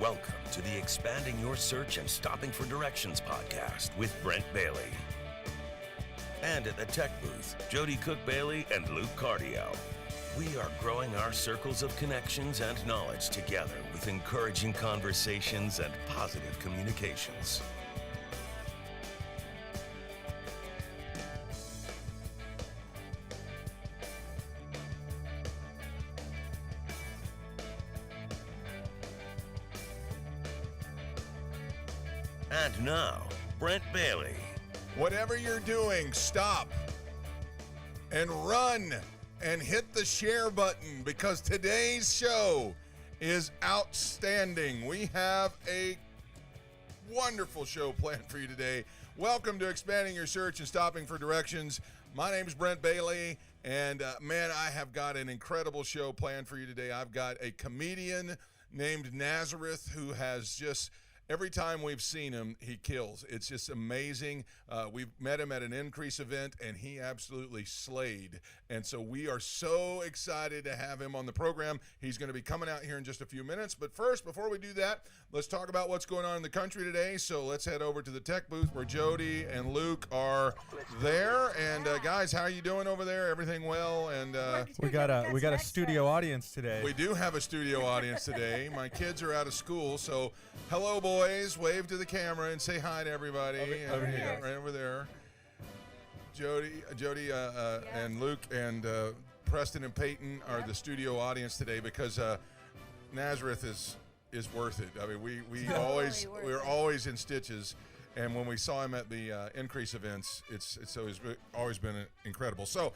Welcome to the Expanding Your Search and Stopping for Directions podcast with Brent Bailey. And at the tech booth, Jody Cook-Bailey and Luke Cardiel. We are growing our circles of connections and knowledge together with encouraging conversations and positive communications. And now, Brent Bailey. Whatever you're doing, stop and run and hit the share button because today's show is outstanding. We have a wonderful show planned for you today. Welcome to Expanding Your Search and Stopping for Directions. My name is Brent Bailey, and man, I have got an incredible show planned for you today. I've got a comedian named Nazareth who has just... every time we've seen him, he kills. It's just amazing. We've met him at an Increase event, and he absolutely slayed. And so we are so excited to have him on the program. He's going to be coming out here in just a few minutes. But first, before we do that, let's talk about what's going on in the country today. So let's head over to the tech booth where Jody and Luke are there. And guys, how are you doing over there? Everything well? And we got a studio audience today. We do have a studio audience today. My kids are out of school, so hello, boys. Wave to the camera and say hi to everybody. Over here. Right over there. Jody, and Luke and Preston and Peyton are the studio audience today because Nazareth is worth it. I mean, we're always in stitches, and when we saw him at the Increase events, it's always been incredible. So.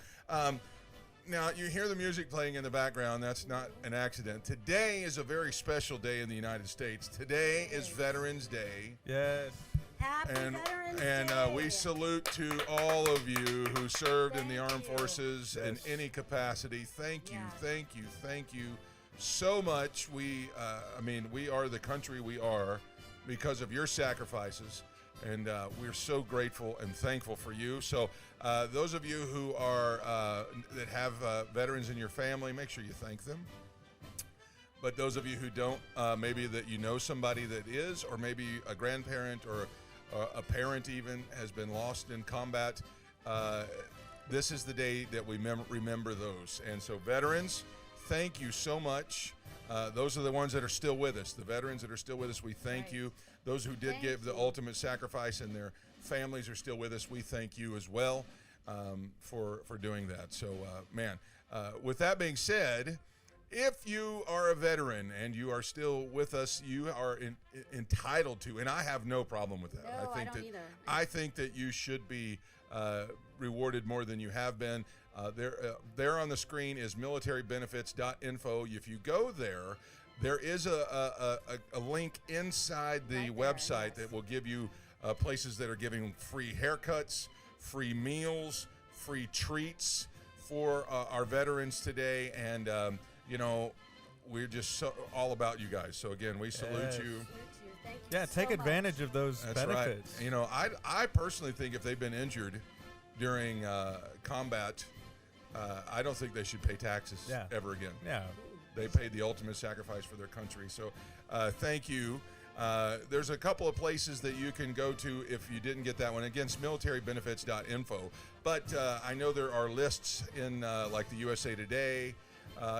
Now, you hear the music playing in the background. That's not an accident. Today is a very special day in the United States. Today is Veterans Day. Yes. Happy Veterans Day. And we salute to all of you who served in the armed forces in any capacity. Thank you so much. We are the country we are because of your sacrifices. And we're so grateful and thankful for you. So those of you who are that have veterans in your family, make sure you thank them. But those of you who don't, maybe that you know somebody that is, or maybe a grandparent or a parent even has been lost in combat, this is the day that we remember those. And so veterans, thank you so much. Those are the ones that are still with us. The veterans that are still with us, we thank you. Those who did give the ultimate sacrifice and their families are still with us, we thank you as well for doing that. So, with that being said, if you are a veteran and you are still with us, you are entitled to, and I have no problem with that. No, I don't either. I think that you should be rewarded more than you have been. There on the screen is militarybenefits.info. If you go there, there is a link inside the website that will give you places that are giving free haircuts, free meals, free treats for our veterans today. And, we're just all about you guys. So, again, we salute you. Thank you Yeah, take advantage of those benefits. Right. I personally think if they've been injured during combat, I don't think they should pay taxes ever again. Yeah. They paid the ultimate sacrifice for their country. So thank you. There's a couple of places that you can go to if you didn't get that one. Again, it's militarybenefits.info. But I know there are lists in like the USA Today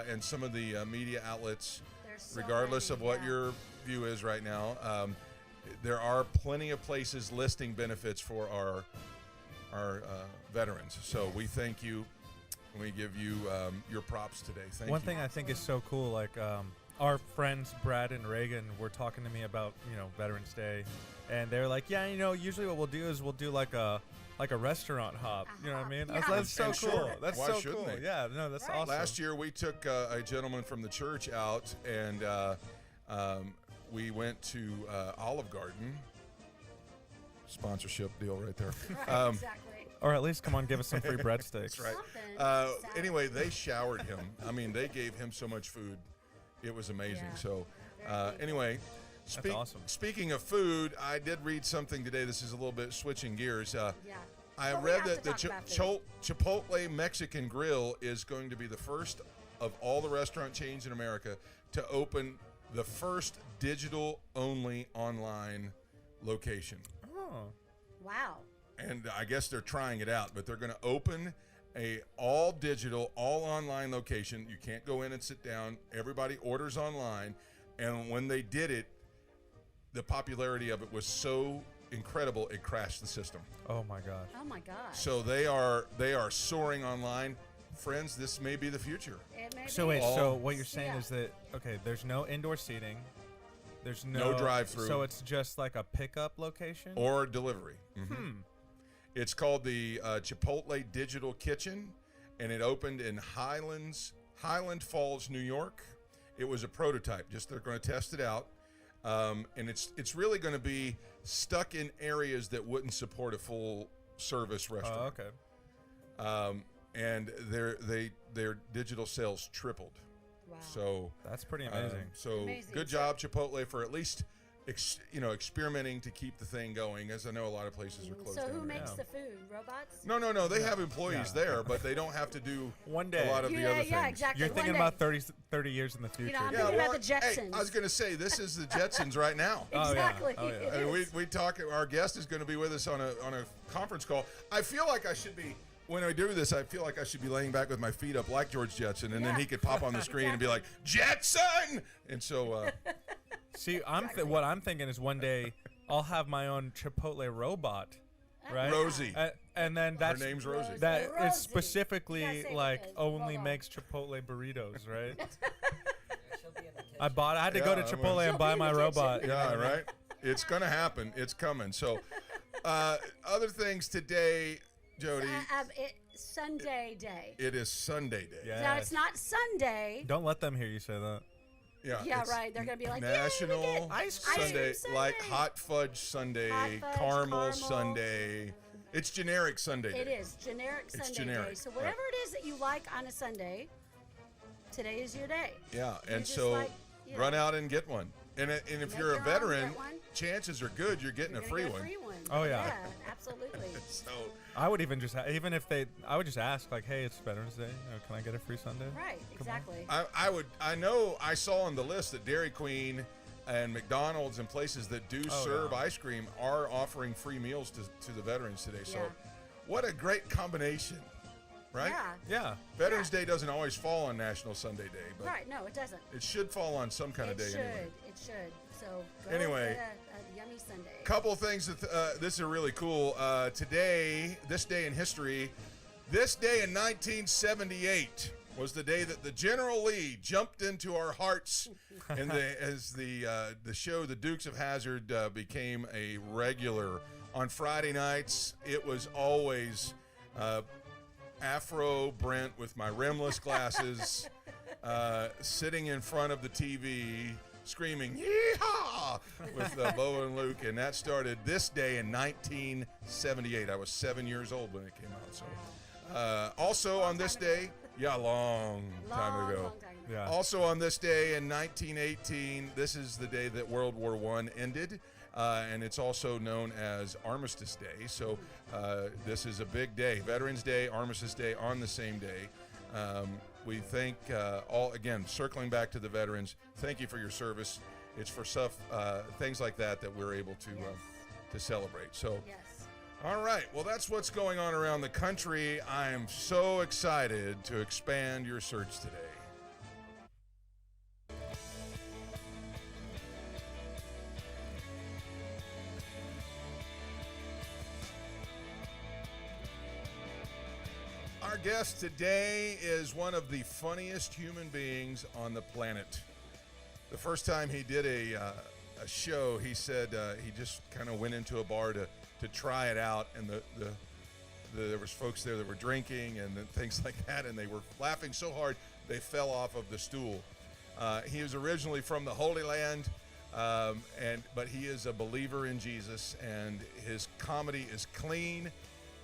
and some of the media outlets, regardless of what your view is right now. There are plenty of places listing benefits for our veterans. So we thank you. And we give you your props today. Thank you. One thing I think is so cool, like our friends Brad and Reagan were talking to me about Veterans Day, and they're like, usually what we'll do is we'll do like a restaurant hop. You know what I mean? Yeah. That's so cool. Sure. That's Why so shouldn't cool. they? Yeah, no, that's awesome. Last year we took a gentleman from the church out, and we went to Olive Garden. Sponsorship deal right there. Exactly. Or at least come on, give us some free breadsticks. That's right. Anyway, they showered him. I mean, they gave him so much food. It was amazing. Yeah. So anyway, That's awesome. Speaking of food, I did read something today. This is a little bit switching gears. I But read that the Chipotle Mexican Grill is going to be the first of all the restaurant chains in America to open the first digital-only online location. Oh. Wow. And I guess they're trying it out, but they're going to open a all digital, all online location. You can't go in and sit down. Everybody orders online. And when they did it, the popularity of it was so incredible, it crashed the system. Oh my gosh. Oh my gosh. So they are soaring online. Friends, this may be the future. It may So be. wait, so what you're saying Yeah. is that, okay, there's no indoor seating. There's No drive-through. So it's just like a pickup location? Or delivery. It's called the Chipotle Digital Kitchen, and it opened in Highland Falls, New York. It was a prototype. Just they're going to test it out, and it's really going to be stuck in areas that wouldn't support a full service restaurant. Oh, okay. And their digital sales tripled. Wow. So That's pretty amazing. Amazing. Good job, Chipotle, for at least experimenting to keep the thing going, as I know a lot of places are closed So down who right makes now. the food? Robots? No. They have employees Yeah. there, but they don't have to do One day. a lot of the other things. Yeah, exactly. You're One thinking day. about 30 years in the future. I'm Yeah, thinking about well, the Jetsons. hey, I was going to say, this is the Jetsons right now. Oh, yeah. Exactly. Oh, yeah. It I mean, is. we talk. Our guest is going to be with us on a conference call. I feel like I should be. When I do this, I feel like I should be laying back with my feet up like George Jetson, and then Yeah. he could pop on the screen and be like, Jetson! And so, See, what I'm thinking is one day I'll have my own Chipotle robot, right? Rosie. And then Her that's name's Rosie. that Rosie. is specifically You gotta say it like good. only Hold on. makes Chipotle burritos, right? I had to go to Yeah, I Chipotle will. and buy She'll be my in the robot. kitchen. Yeah, right? It's going to happen. It's coming. So, other things today, Jody, Sunday day. it is Sunday day. Yeah. Now it's not Sunday. Don't let them hear you say that. Yeah, it's right. They're gonna be like, "Yay, we National get ice cream Sunday, Sunday." like hot fudge Sunday, Hot fudge, caramel caramel. Sunday. It's generic Sunday. It day. is generic It's Sunday generic, day. So right. whatever it is that you like on a Sunday, today is your day. Yeah, You and just so like, you run know, out and get one. And if Make you're a your own, veteran, get one. chances are good you're getting You're a gonna free get one. a free one. Oh, yeah. Yeah, absolutely. So I would even just even if I would just ask like, hey, it's Veterans Day. Can I get a free Sunday? Right, exactly. I know I saw on the list that Dairy Queen and McDonald's and places that do serve yeah. ice cream are offering free meals to the veterans today. So Yeah. what a great combination, right? Yeah. Yeah. Veterans Day doesn't always fall on National Sunday Day, but Right. No, it doesn't. it should fall on some kind of It day should. anyway. It should. So go Anyway. get a yummy Sunday. Couple things that this is really cool. Today, this day in history, this day in 1978 was the day that the General Lee jumped into our hearts, and as the show The Dukes of Hazzard became a regular on Friday nights. It was always Afro Brent with my rimless glasses, sitting in front of the TV. Screaming "Yeehaw!" with Bo and Luke, and that started this day in 1978. I was 7 years old when it came out. So, also on this day, long time ago. Long time ago. Yeah. Also on this day in 1918, this is the day that World War I ended, and it's also known as Armistice Day. So this is a big day. Veterans Day, Armistice Day on the same day. We thank again, circling back to the veterans, thank you for your service. It's for stuff, things like that we're able to celebrate. So, Yes. all right, well, that's what's going on around the country. I am so excited to expand your search today. Our guest today is one of the funniest human beings on the planet. The first time he did a show, he said he just kind of went into a bar to try it out, and there was folks there that were drinking and things like that, and they were laughing so hard they fell off of the stool. He was originally from the Holy Land, but he is a believer in Jesus, and his comedy is clean,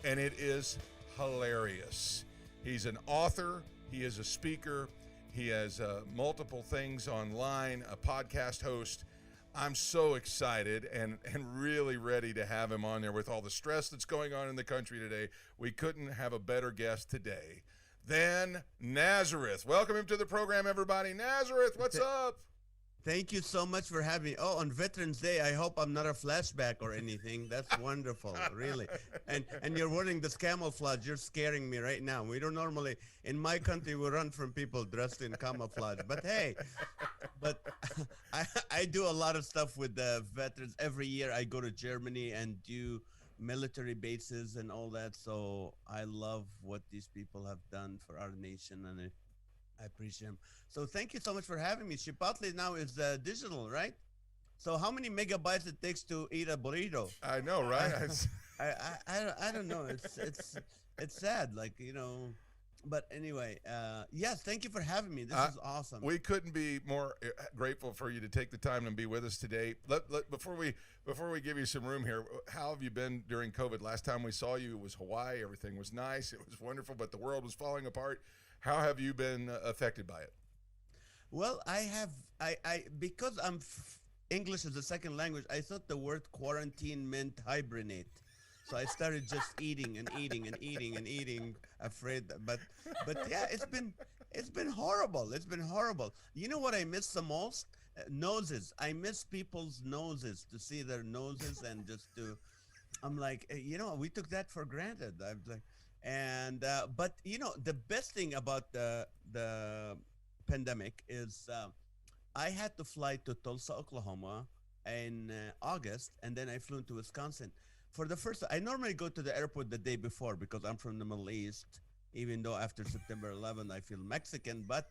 and it is hilarious. He's an author. He is a speaker. He has multiple things online, a podcast host. I'm so excited and really ready to have him on there with all the stress that's going on in the country today. We couldn't have a better guest today than Nazareth. Welcome him to the program, everybody. Nazareth, what's up? Thank you so much for having me. Oh, on Veterans Day, I hope I'm not a flashback or anything. That's wonderful, really. And you're wearing this camouflage. You're scaring me right now. We don't normally, in my country, we run from people dressed in camouflage. But hey, but I do a lot of stuff with the veterans. Every year I go to Germany and do military bases and all that. So I love what these people have done for our nation, and I appreciate them. So thank you so much for having me. Chipotle now is digital, right? So how many megabytes it takes to eat a burrito? I know, right? I don't know. It's sad, like But anyway, yes, thank you for having me. This is awesome. We couldn't be more grateful for you to take the time and be with us today. Before we give you some room here, how have you been during COVID? Last time we saw you, it was Hawaii. Everything was nice. It was wonderful, but the world was falling apart. How have you been affected by it? Well, I because English is a second language, I thought the word quarantine meant hibernate. So I started just eating and eating and eating and eating, afraid but yeah, it's been horrible. It's been horrible. You know what I miss the most? Noses. I miss people's noses, to see their noses and just to I'm like, we took that for granted. I'm like, and but the best thing about the pandemic is I had to fly to Tulsa, Oklahoma in August, and then I flew into Wisconsin. For the first, I normally go to the airport the day before because I'm from the Middle East, even though after September 11 I feel Mexican, but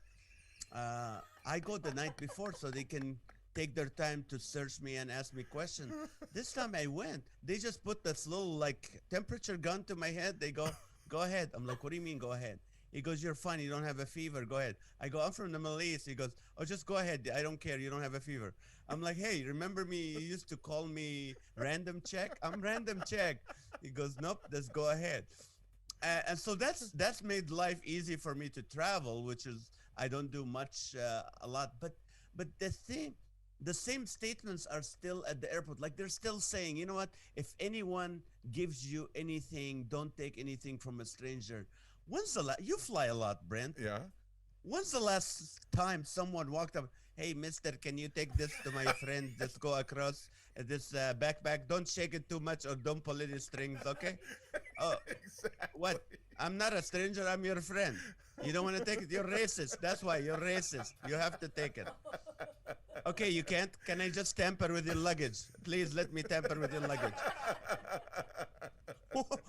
I go the night before so they can take their time to search me and ask me questions. This time I went, they just put this little like temperature gun to my head. They go ahead. I'm like, what do you mean go ahead? He goes, you're fine. You don't have a fever. Go ahead. I go, I'm from the Middle East. He goes, oh, just go ahead. I don't care. You don't have a fever. I'm like, hey, remember me? You used to call me Random Check? I'm Random Check. He goes, nope, just go ahead. And so that's made life easy for me to travel, which is, I don't do much, a lot. But the same statements are still at the airport. Like they're still saying, you know what? If anyone gives you anything, don't take anything from a stranger. When's the last? You fly a lot, Brent. Yeah. When's the last time someone walked up? Hey, mister, can you take this to my friend? Just go across this backpack. Don't shake it too much or don't pull any strings, okay? Oh, Exactly. what? I'm not a stranger. I'm your friend. You don't want to take it? You're racist. That's why you're racist. You have to take it. Okay, you can't. Can I just tamper with your luggage? Please let me tamper with your luggage.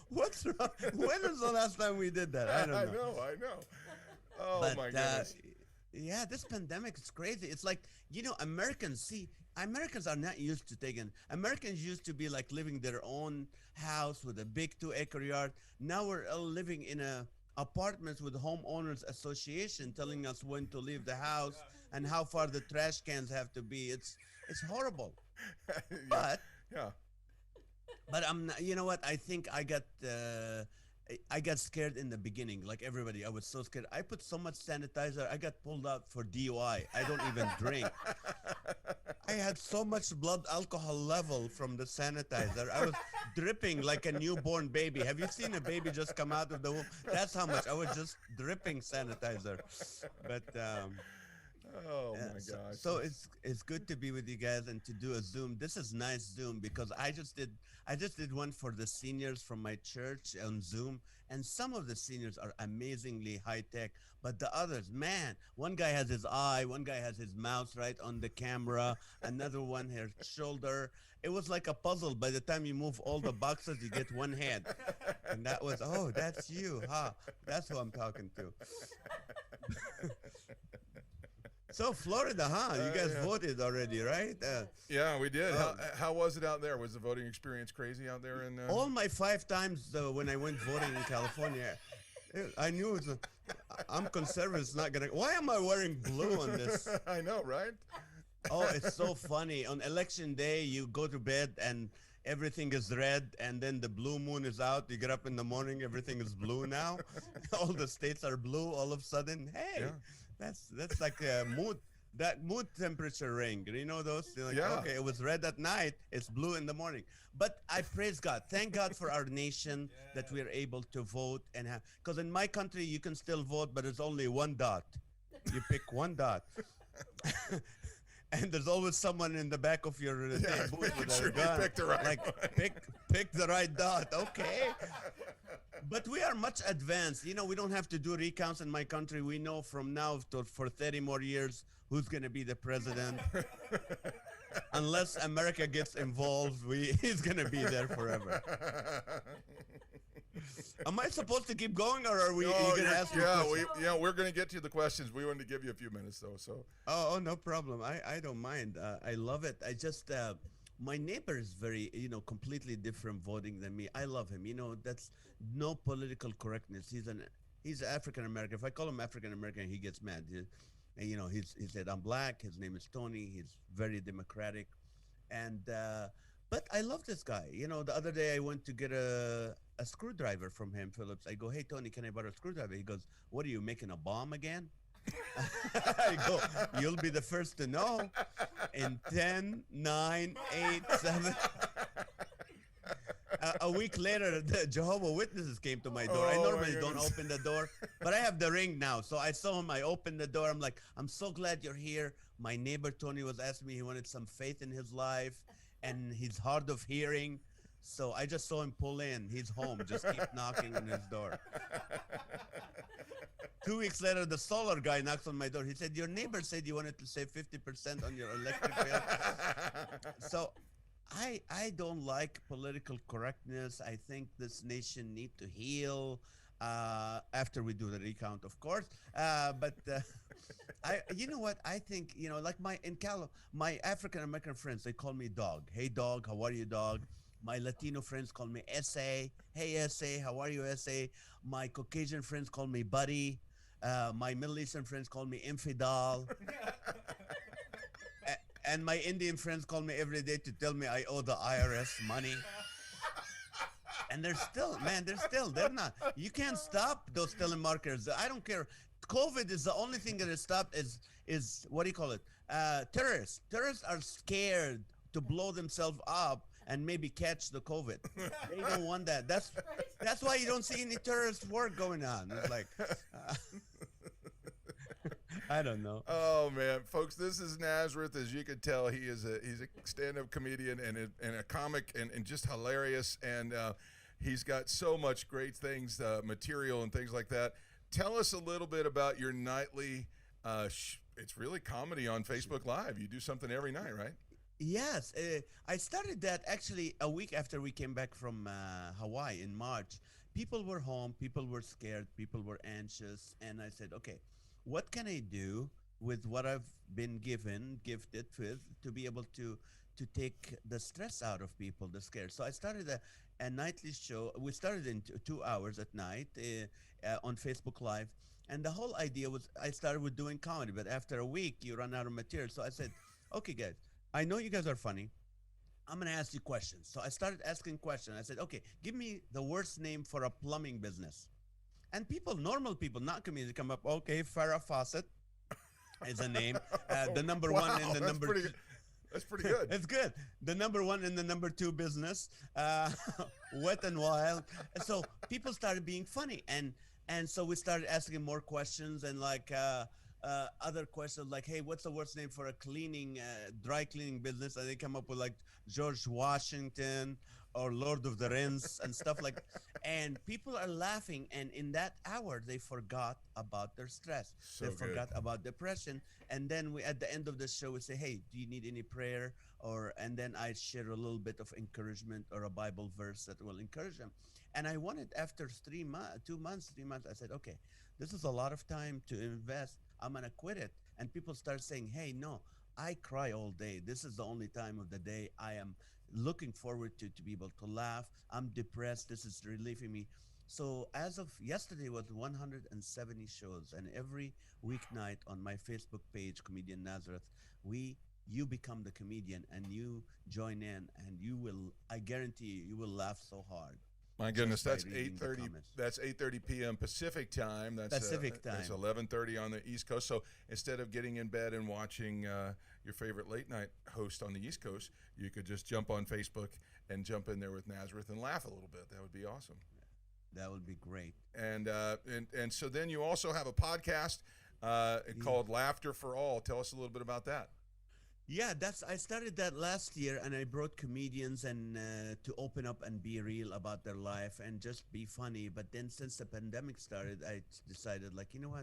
What's wrong? When was the last time we did that? I don't know. I know. Oh, But my goodness. yeah, this pandemic is crazy. It's like, Americans are not used to taking. Americans used to be like living their own house with a big 2-acre yard. Now we're all living in apartments with homeowners association telling us when to leave the house and how far the trash cans have to be. It's horrible. But Yeah. but I'm not, you know what? I think I got scared in the beginning, like everybody. I was so scared. I put so much sanitizer. I got pulled out for DUI. I don't even drink. I had so much blood alcohol level from the sanitizer. I was dripping like a newborn baby. Have you seen a baby just come out of the womb? That's how much I was just dripping sanitizer. But Oh, yeah, my gosh. so it's good to be with you guys and to do a Zoom. This is nice Zoom because I just did one for the seniors from my church on Zoom, and some of the seniors are amazingly high tech, but the others, man, one guy has his eye, one guy has his mouth right on the camera, another one his shoulder. It was like a puzzle. By the time you move all the boxes, you get one head, and that was, oh, that's you, huh? That's who I'm talking to. So Florida, huh? You guys Yeah. voted already, right? Yeah, we did. Oh. How was it out there? Was the voting experience crazy out there? All my 5 times when I went voting in California, I knew I'm conservative. It's not gonna. Why am I wearing blue on this? I know, right? Oh, it's so funny. On election day, you go to bed and everything is red, and then the blue moon is out. You get up in the morning, everything is blue now. All the states are blue all of a sudden. Hey. Yeah. That's like a mood temperature ring. You know those? You're like, Yeah. okay, it was red at night, it's blue in the morning. But I praise God. Thank God for our nation that we're able to vote and have, because in my country you can still vote, but it's only one dot. You pick one dot. and there's always someone in the back of your booth making with sure a you gun. pick the right like one. pick the right dot. Okay. But we are much advanced. You know, we don't have to do recounts in my country. We know from now to for 30 more years who's going to be the president. Unless America gets involved, he's going to be there forever. Am I supposed to keep going, or are we No, going to ask me questions? we're going to get to the questions. We wanted to give you a few minutes, though. So Oh, no problem. I don't mind. I love it. I just my neighbor is very, completely different voting than me. I love him. That's no political correctness. He's African American. If I call him African American, he gets mad. He said I'm black. His name is Tony. He's very democratic, and but I love this guy. The other day I went to get a screwdriver from him, Phillips. I go, hey Tony, can I borrow a screwdriver? He goes, what are you making, a bomb again? I go, you'll be the first to know. In 10, 9, 8, 7. A week later, the Jehovah's Witnesses came to my door. I normally don't open the door, but I have the ring now. So I saw him. I opened the door. I'm like, I'm so glad you're here. My neighbor Tony was asking me, he wanted some faith in his life, and he's hard of hearing. So I just saw him pull in. He's home. Just keep knocking on his door. 2 weeks later, the solar guy knocks on my door. He said, your neighbor said you wanted to save 50% on your electric bill. So I don't like political correctness. I think this nation need to heal after we do the recount, of course. You know what? I think, like my African American friends, they call me dog. Hey dog, how are you, dog? My Latino friends call me SA. Hey SA, how are you, SA? My Caucasian friends call me buddy. My Middle Eastern friends call me infidel. And my Indian friends call me every day to tell me I owe the IRS money. And they're not. You can't stop those telemarketers. I don't care. COVID is the only thing that is stopped is what do you call it? Terrorists. Terrorists are scared to blow themselves up and maybe catch the COVID. They don't want that. That's why you don't see any terrorist work going on. It's like, I don't know. Oh man, folks, this is Nazareth. As you can tell, he's a stand-up comedian and a comic and just hilarious. And he's got so much great things, material and things like that. Tell us a little bit about your nightly. It's really comedy on Facebook Live. You do something every night, right? Yes, I started that actually a week after we came back from Hawaii in March. People were home, people were scared, people were anxious, and I said, okay, what can I do with what I've been gifted with, to be able to take the stress out of people, the scare. So I started a nightly show. We started in 2 hours at night on Facebook Live, and the whole idea was I started with doing comedy, but after a week you run out of material. So I said, okay guys, I know you guys are funny. I'm going to ask you questions. So I started asking questions. I said, okay, give me the worst name for a plumbing business. And normal people, not comedians, come up, okay, Farrah Fawcett is a name. The number one and the number two. That's pretty good. It's good. The number one and the number two business, Wet and Wild. So people started being funny. And so we started asking more questions and other questions like, hey, what's the worst name for a dry cleaning business? And they come up with like George Washington or Lord of the Rings and stuff like. And people are laughing. And in that hour, they forgot about their stress. They forgot about depression. And then at the end of the show, we say, hey, do you need any prayer? And then I share a little bit of encouragement or a Bible verse that will encourage them. And I wanted after 3 months, I said, okay, this is a lot of time to invest. I'm going to quit it. And people start saying, hey, no, I cry all day. This is the only time of the day I am looking forward to be able to laugh. I'm depressed. This is relieving me. So as of yesterday was 170 shows. And every weeknight on my Facebook page, Comedian Nazareth, you become the comedian and you join in and I guarantee you will laugh so hard. My goodness, that's 8:30. That's 8:30 p.m. Pacific time. That's Pacific time. It's 11:30 on the East Coast. So instead of getting in bed and watching your favorite late night host on the East Coast, you could just jump on Facebook and jump in there with Nazareth and laugh a little bit. That would be awesome. That would be great. And so then you also have a podcast called Laughter for All. Tell us a little bit about that. Yeah, I started that last year, and I brought comedians and to open up and be real about their life and just be funny. But then since the pandemic started, decided, like, you know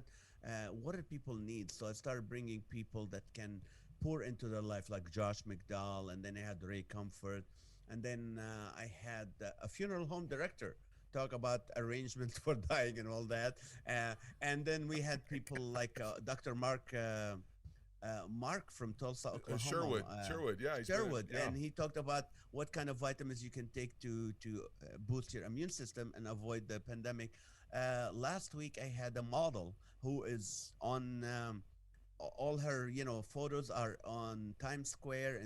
what do people need? So I started bringing people that can pour into their life, like Josh McDowell, and then I had Ray Comfort, and then I had a funeral home director talk about arrangements for dying and all that, and then we had people like Dr. Mark from Tulsa, Oklahoma. Sherwood, yeah, he's good. Sherwood, Yeah. and he talked about what kind of vitamins you can take to boost your immune system and avoid the pandemic. Last week, I had a model who is on all her photos are on Times Square,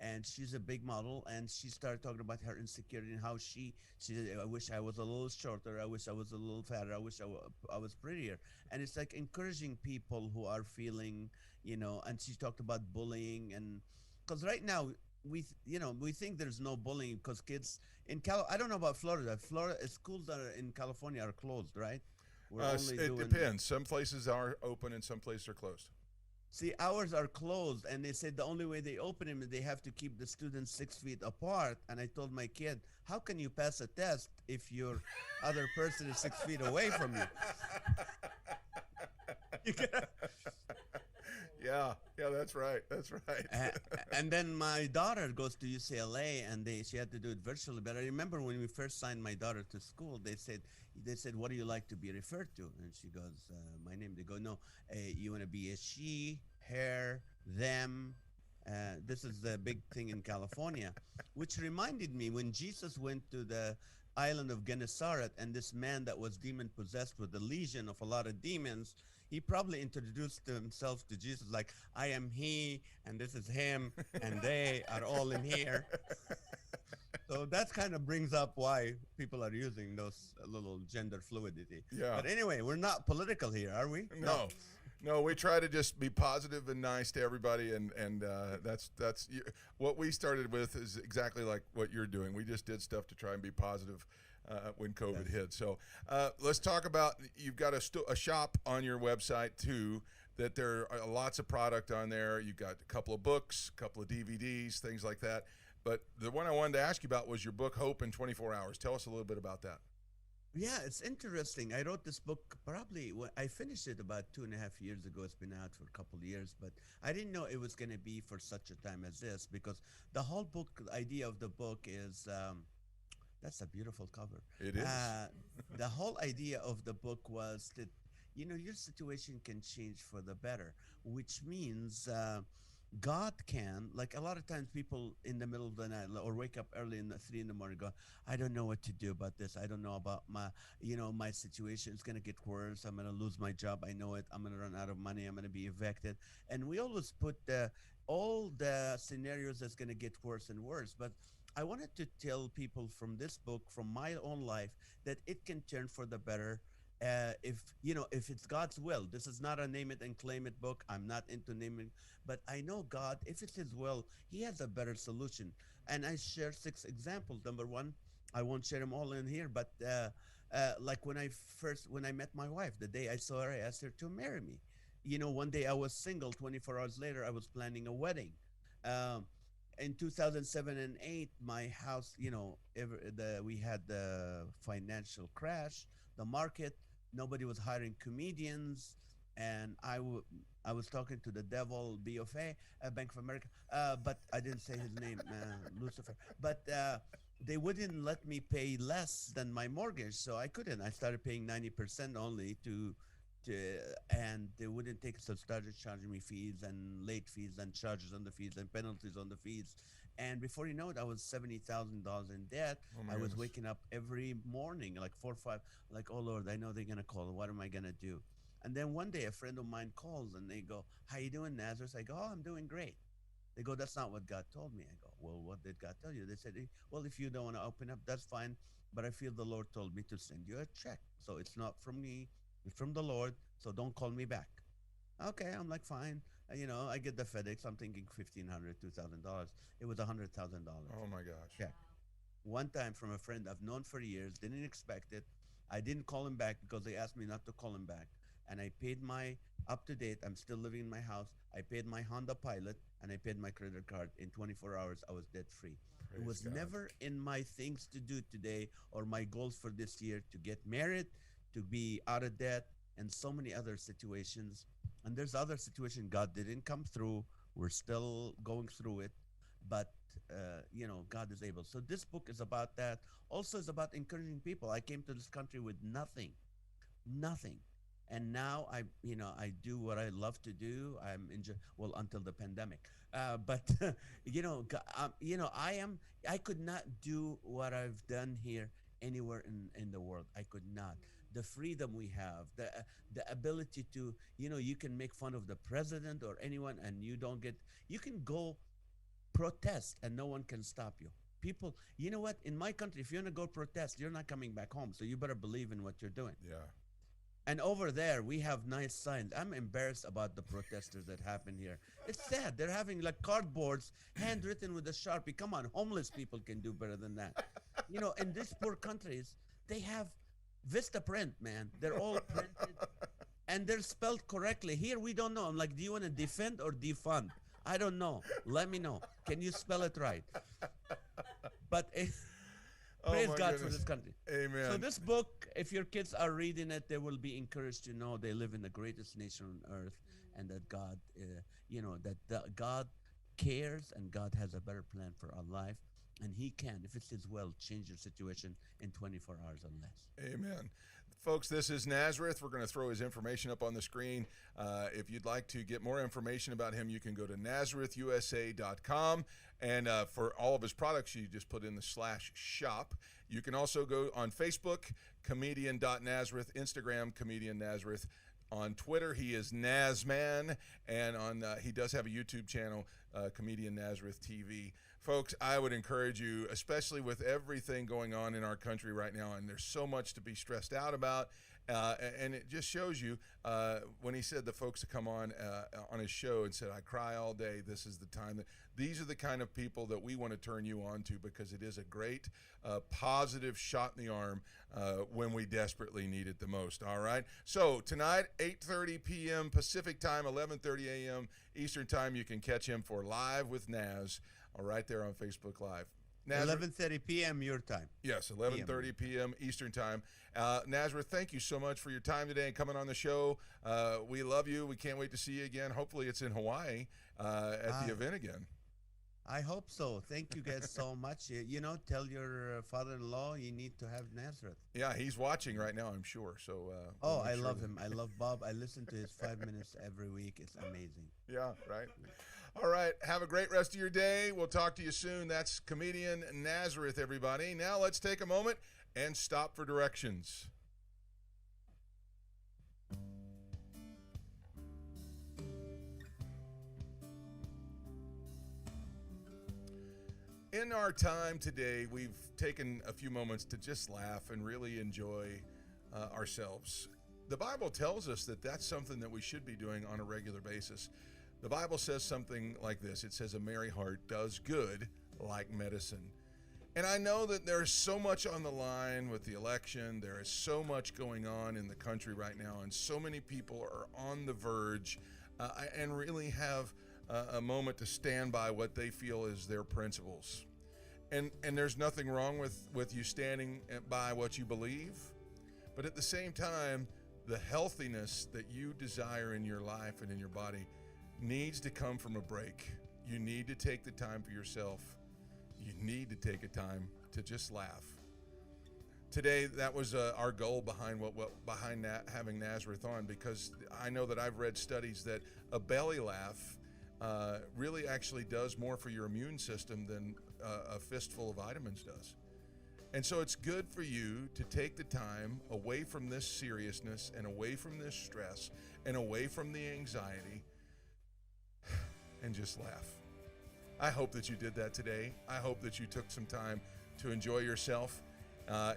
and she's a big model, and she started talking about her insecurity and how she said, I wish I was a little shorter, I wish I was a little fatter, I wish I was prettier. And it's like encouraging people who are feeling, and she talked about bullying. And because right now we think there's no bullying because kids in I don't know about Florida schools are in California are closed, right? We're only It doing. depends. Some places are open and some places are closed. See, ours are closed, and they said the only way they open them is they have to keep the students 6 feet apart. And I told my kid, "How can you pass a test if your other person is 6 feet away from you?" You gotta- Yeah, that's right. That's right. Uh, and then my daughter goes to UCLA, and she had to do it virtually. But I remember when we first signed my daughter to school, they said, "What do you like to be referred to?" And she goes, "My name." They go, "No, you want to be a she, her, them." This is the big thing in California, which reminded me when Jesus went to the island of Gennesaret, and this man that was demon possessed with a legion of a lot of demons, he probably introduced himself to Jesus like, "I am he, and this is him, and they are all in here." So that kind of brings up why people are using those little gender fluidity. Yeah. But anyway, we're not political here, are we? No, we try to just be positive and nice to everybody, and what we started with is exactly like what you're doing. We just did stuff to try and be positive when COVID hit. So let's talk about, you've got a shop on your website too, that there are lots of product on there. You've got a couple of books, a couple of DVDs, things like that. But the one I wanted to ask you about was your book, Hope in 24 Hours. Tell us a little bit about that. Yeah, it's interesting. I wrote this book probably when I finished it about 2.5 years ago. It's been out for a couple of years, but I didn't know it was going to be for such a time as this, because the whole book idea of the book is that's a beautiful cover. It is. The whole idea of the book was that your situation can change for the better, which means God can, like a lot of times people in the middle of the night or wake up early in the 3 in the morning, go, "I don't know what to do about this. I don't know about my situation. It's going to get worse. I'm going to lose my job. I know it. I'm going to run out of money. I'm going to be evicted." And we always put all the scenarios that's going to get worse and worse. But I wanted to tell people from this book, from my own life, that it can turn for the better if it's God's will. This is not a name it and claim it book. I'm not into naming, but I know God, if it's his will, he has a better solution. And I share 6 examples. Number one, I won't share them all in here, but like when I met my wife, the day I saw her, I asked her to marry me. One day I was single. 24 hours later, I was planning a wedding. um, in 2007 and 8, my house, we had the financial crash, the market, nobody was hiring comedians, and I was talking to the devil, BFA, Bank of America, but I didn't say his name, Lucifer, but they wouldn't let me pay less than my mortgage, so I couldn't. I started paying 90% only and they wouldn't take, so started charging me fees and late fees and charges on the fees and penalties on the fees. And before you know it, I was $70,000 in debt. Oh my I was goodness. waking up every morning, like 4 or 5, like, "Oh Lord, I know they're gonna call. What am I gonna do?" And then one day, a friend of mine calls and they go, "How you doing, Nazareth?" I go, "Oh, I'm doing great." They go, "That's not what God told me." I go, "Well, what did God tell you?" They said, "Well, if you don't want to open up, that's fine. But I feel the Lord told me to send you a check. So it's not from me, it's from the Lord. So don't call me back." Okay, I'm like, fine. I get the FedEx. I'm thinking $1,500, $2,000. It was $100,000 Oh my gosh. check. One time from a friend I've known for years, didn't expect it. I didn't call him back because they asked me not to call him back. And I paid my up to date. I'm still living in my house. I paid my Honda Pilot and I paid my credit card. In 24 hours, I was debt free. It Praise was God. never in my things to do today or my goals for this year to get married, to be out of debt, and so many other situations. And there's other situation God didn't come through. We're still going through it, but God is able. So this book is about that. Also, is about encouraging people. I came to this country with nothing, nothing, and now I do what I love to do. I'm well, until the pandemic, but I could not do what I've done here anywhere in the world. I could not. The freedom we have, the ability to, you can make fun of the president or anyone, and you can go protest and no one can stop you. People, you know what? In my country, if you're gonna go protest, you're not coming back home. So you better believe in what you're doing. Yeah. And over there, we have nice signs. I'm embarrassed about the protesters that happen here. It's sad. They're having like cardboards handwritten with a Sharpie. Come on, homeless people can do better than that. In these poor countries, they have Vista print, man. They're all printed and they're spelled correctly. Here, we don't know. I'm like, do you want to defend or defund? I don't know. Let me know. Can you spell it right? But praise my God for goodness. this country. Amen. So this book, if your kids are reading it, they will be encouraged to know they live in the greatest nation on earth, and that God, God cares and God has a better plan for our life, and He can, if it's His will, change your situation in 24 hours or less. Amen. Folks, this is Nazareth. We're going to throw his information up on the screen. If you'd like to get more information about him, you can go to NazarethUSA.com. And for all of his products, you just put in the /shop. You can also go on Facebook, Comedian.Nazareth, Instagram, Comedian Nazareth. On Twitter, he is Nazman, and he does have a YouTube channel, Comedian Nazareth TV. Folks, I would encourage you, especially with everything going on in our country right now, and there's so much to be stressed out about, and it just shows you when he said the folks that come on his show and said, I cry all day, this is the time. These are the kind of people that we want to turn you on to, because it is a great positive shot in the arm when we desperately need it the most, all right? So tonight, 8:30 p.m. Pacific time, 11:30 a.m. Eastern time, you can catch him for Live with Naz, right there on Facebook Live. 11:30 p.m. your time. Yes, 11:30 p.m. Eastern time. Nazareth, thank you so much for your time today and coming on the show. We love you. We can't wait to see you again. Hopefully it's in Hawaii at the event again. I hope so. Thank you guys so much. Tell your father-in-law you need to have Nazareth. Yeah, he's watching right now, I'm sure. So. I love him. I love Bob. I listen to his 5 minutes every week. It's amazing. Yeah, right. All right. Have a great rest of your day. We'll talk to you soon. That's Comedian Nazareth, everybody. Now let's take a moment and stop for directions. In our time today, we've taken a few moments to just laugh and really enjoy ourselves. The Bible tells us that that's something that we should be doing on a regular basis. The Bible says something like this. It says, a merry heart does good like medicine. And I know that there's so much on the line with the election. There is so much going on in the country right now, and so many people are on the verge and really have a moment to stand by what they feel is their principles. And there's nothing wrong with you standing by what you believe. But at the same time, the healthiness that you desire in your life and in your body needs to come from a break. You need to take the time for yourself. You need to take a time to just laugh. Today, that was our goal behind having Nazareth on, because I know that I've read studies that a belly laugh really actually does more for your immune system than a fistful of vitamins does. And so it's good for you to take the time away from this seriousness and away from this stress and away from the anxiety and just laugh. I hope that you did that today. I hope that you took some time to enjoy yourself.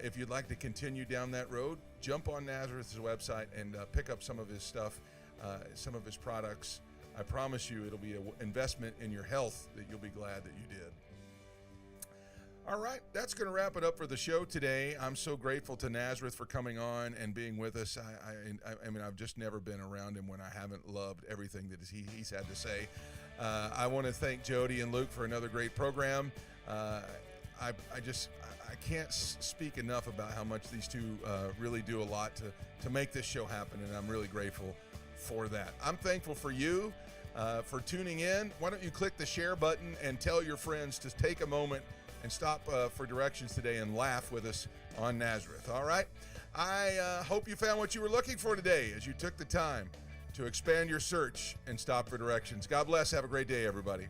If you'd like to continue down that road, jump on Nazareth's website and pick up some of his stuff, some of his products. I promise you it'll be an investment in your health that you'll be glad that you did. All right, that's going to wrap it up for the show today. I'm so grateful to Nazareth for coming on and being with us. I mean, I've just never been around him when I haven't loved everything that he's had to say. I want to thank Jody and Luke for another great program. I can't speak enough about how much these two really do a lot to make this show happen, and I'm really grateful for that. I'm thankful for you for tuning in. Why don't you click the share button and tell your friends to take a moment and stop for directions today and laugh with us on Nazareth. All right? I hope you found what you were looking for today as you took the time to expand your search and stop for directions. God bless. Have a great day, everybody.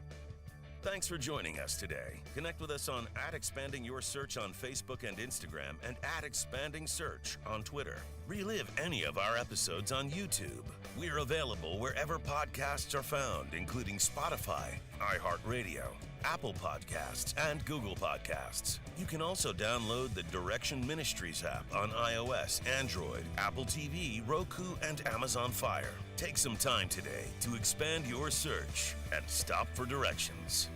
Thanks for joining us today. Connect with us on @ExpandingYourSearch on Facebook and Instagram and @ExpandingSearch on Twitter. Relive any of our episodes on YouTube. We're available wherever podcasts are found, including Spotify, iHeartRadio, Apple Podcasts, and Google Podcasts. You can also download the Direction Ministries app on iOS, Android, Apple TV, Roku, and Amazon Fire. Take some time today to expand your search and stop for directions.